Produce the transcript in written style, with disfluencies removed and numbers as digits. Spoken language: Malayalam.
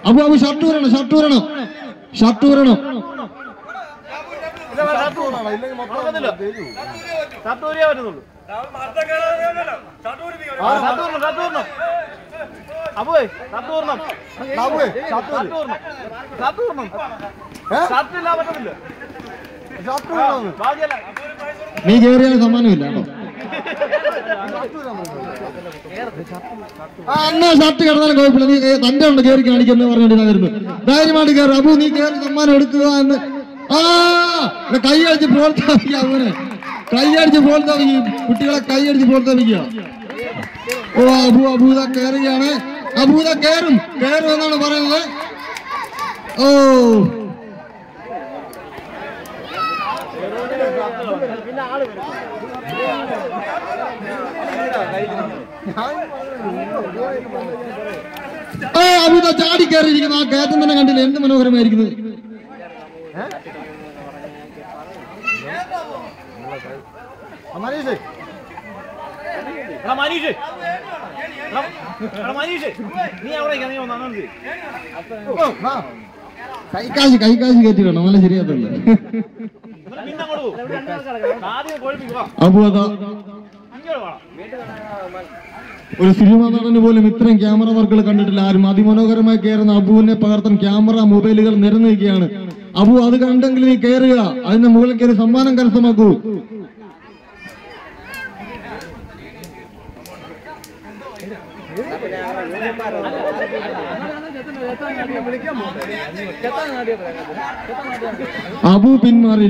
അബു അബു ഷർട്ട് വരണം ഷർട്ട് വരണം നീ കേറിയാൽ സമ്മാനമില്ല അന്നാ ഷർട്ട് കിടന്നാലും കുഴപ്പമില്ല. നീ തന്റെ ഉണ്ട് കയറി കാണിക്കുന്നു പറഞ്ഞിട്ടാ വരുന്നത്. ധൈര്യമായിട്ട് കയറി. അബു നീ കയറി സമ്മാനം എടുക്കുക എന്ന്. കൈയടിച്ച് പ്രോത്സാഹിക്കുക. അവനെ കൈയടിച്ച് പ്രോത്സാഹിക്കും. കുട്ടികളെ കൈയടിച്ച് പ്രോത്സാഹിക്കുക. ഓ അബൂദ കയറുകയാണ്. അബൂദ കയറും എന്നാണ് പറയുന്നത്. ഓ അബൂദ ചാടി കയറിയിരിക്കുന്നു. ആ കയറ്റം തന്നെ കണ്ടില്ല. എന്ത് മനോഹരമായിരിക്കുന്നത്. കൈക്കാശ് കയറ്റി വേണം. നല്ല ശരിയാത്തല്ല. അബു അതാ ഒരു സിനിമാ നടന് പോലും ഇത്രയും ക്യാമറ വർക്കുകൾ കണ്ടിട്ടില്ല ആരും. അതിമനോഹരമായി കയറുന്ന അബുവിനെ പകർത്താൻ ക്യാമറ മൊബൈലുകൾ നിരന്നിരിക്കുകയാണ്. അബു അത് കണ്ടെങ്കിൽ നീ കയറുക. അതിന്റെ മുകളിൽ കയറി സമ്മാനം കരസ്ഥമാക്കൂ. അബു പിന്മാറി.